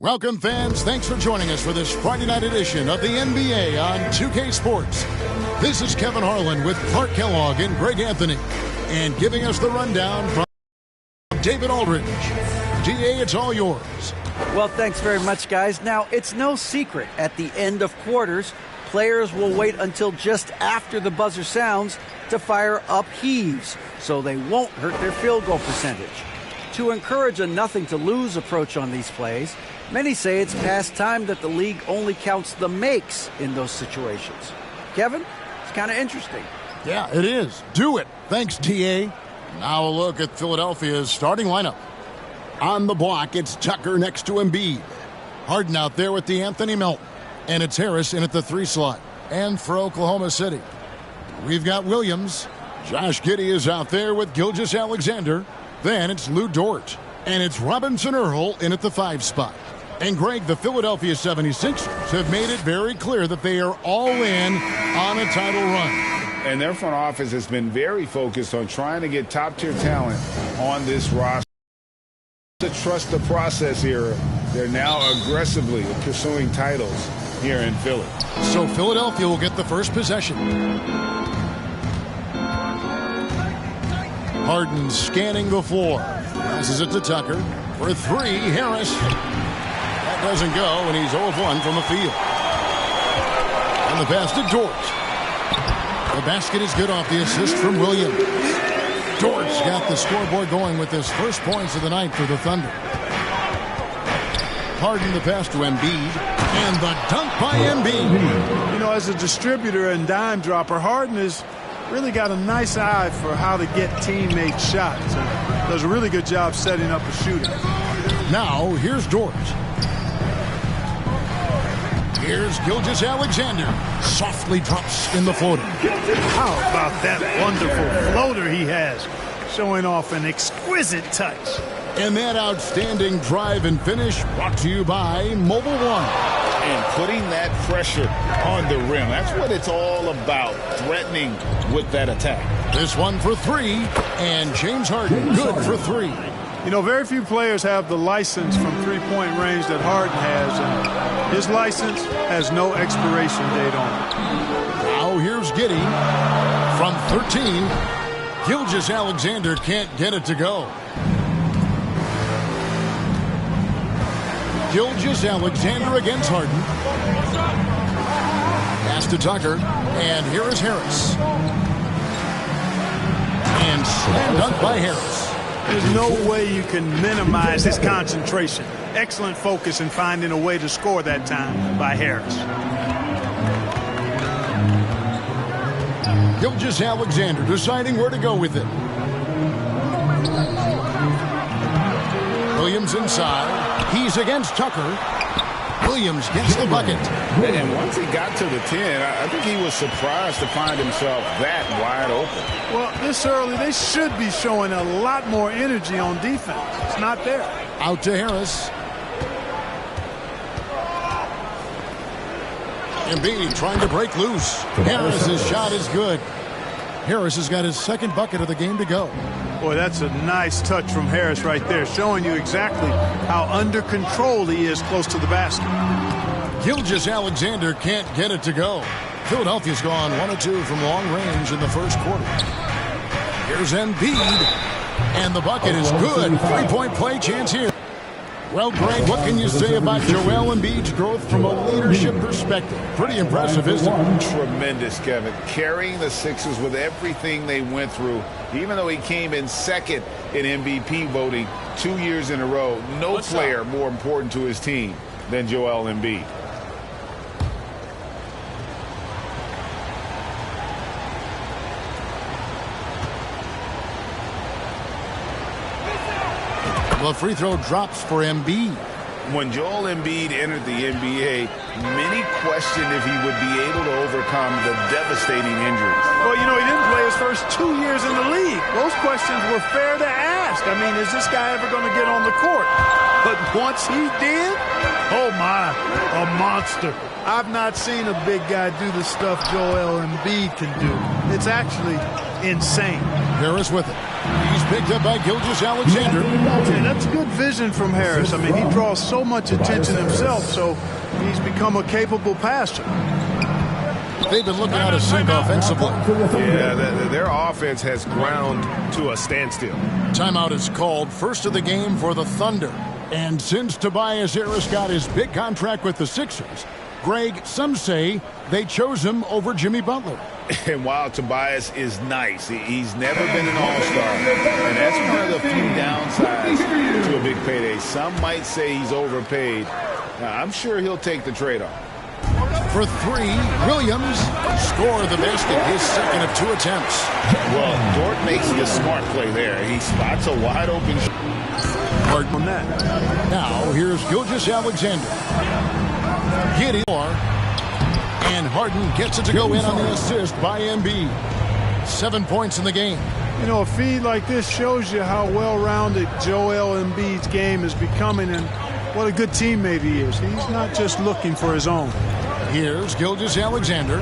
Welcome, fans. Thanks for joining us for this Friday night edition of the NBA on 2K Sports. This is Kevin Harlan with Clark Kellogg and Greg Anthony. And giving us the rundown from David Aldridge. DA, it's all yours. Well, thanks very much, guys. Now, it's no secret at the end of quarters, players will wait until just after the buzzer sounds to fire up heaves, so they won't hurt their field goal percentage. To encourage a nothing-to-lose approach on these plays, many say it's past time that the league only counts the makes in those situations. Kevin, it's kind of interesting. Yeah, it is. Do it. Thanks, TA. Now a look at Philadelphia's starting lineup. On the block, it's Tucker next to Embiid. Harden out there with Anthony Melton. And it's Harris in at the 3 slot. And for Oklahoma City, we've got Williams. Josh Giddey is out there with Gilgeous-Alexander. Then it's Lou Dort. And it's Robinson Earl in at the 5 spot. And Greg, the Philadelphia 76ers have made it very clear that they are all in on a title run. And their front office has been very focused on trying to get top-tier talent on this roster. To trust the process here, they're now aggressively pursuing titles here in Philly. So Philadelphia will get the first possession. Harden scanning the floor. Passes it to Tucker. For 3, Harris. That doesn't go, and he's 0 of 1 from the field. And the pass to Dort. The basket is good off the assist from Williams. Dort's got the scoreboard going with his first points of the night for the Thunder. Harden the pass to Embiid. And the dunk by Embiid. You know, as a distributor and dime dropper, Harden has really got a nice eye for how to get teammate shots. And does a really good job setting up a shooter. Now, here's Dort. Here's Gilgeous-Alexander. Softly drops in the floater. How about that wonderful floater he has, showing off an exquisite touch. And that outstanding drive and finish brought to you by Mobile One. And putting that pressure on the rim. That's what it's all about, threatening with that attack. This one for 3, and James Harden good for 3. You know, very few players have the license from three-point range that Harden has, and his license has no expiration date on it. Now here's Giddey from 13. Gilgeous-Alexander can't get it to go. Gilgeous-Alexander against Harden. Pass to Tucker, and here is Harris. And slam dunk by Harris. There's no way you can minimize his concentration. Excellent focus in finding a way to score that time by Harris. Gilgeous-Alexander deciding where to go with it. Williams inside. He's against Tucker. Williams gets the bucket. And once he got to the 10, I think he was surprised to find himself that wide open. Well, this early, they should be showing a lot more energy on defense. It's not there. Out to Harris. Embiid trying to break loose. Harris's shot is good. Harris has got his second bucket of the game to go. Boy, that's a nice touch from Harris right there, showing you exactly how under control he is close to the basket. Gilgeous-Alexander can't get it to go. Philadelphia's gone 1 of 2 from long range in the first quarter. Here's Embiid, and the bucket is good. 3-point play chance here. Well, Greg, what can you say about Joel Embiid's growth from a leadership perspective? Pretty impressive, isn't it? Tremendous, Kevin. Carrying the Sixers with everything they went through, even though he came in second in MVP voting 2 years in a row. No player more important to his team than Joel Embiid. The free throw drops for Embiid. When Joel Embiid entered the NBA, many questioned if he would be able to overcome the devastating injuries. Well, you know, he didn't play his first 2 years in the league. Those questions were fair to ask. I mean, is this guy ever going to get on the court? But once he did, oh my, a monster. I've not seen a big guy do the stuff Joel Embiid can do. It's actually insane. Harris with it. He's picked up by Gilgeous-Alexander. Yeah, that's good vision from Harris. I mean, he draws so much attention himself, so he's become a capable passer. They've been looking out of sync offensively. Yeah, their offense has ground to a standstill. Timeout is called, first of the game for the Thunder. And since Tobias Harris got his big contract with the Sixers, Greg, some say they chose him over Jimmy Butler. And while Tobias is nice, he's never been an all-star. And that's one of the few downsides to a big payday. Some might say he's overpaid. Now, I'm sure he'll take the trade-off. For three, Williams scored the basket, his second of 2 attempts. Well, Dort makes the smart play there. He spots a wide-open Hard on that. Now, here's Gilgeous-Alexander. Giddy. And Harden gets it to go in on the assist by Embiid. 7 points in the game. You know, a feed like this shows you how well-rounded Joel Embiid's game is becoming and what a good teammate he is. He's not just looking for his own. Here's Gilgeous-Alexander.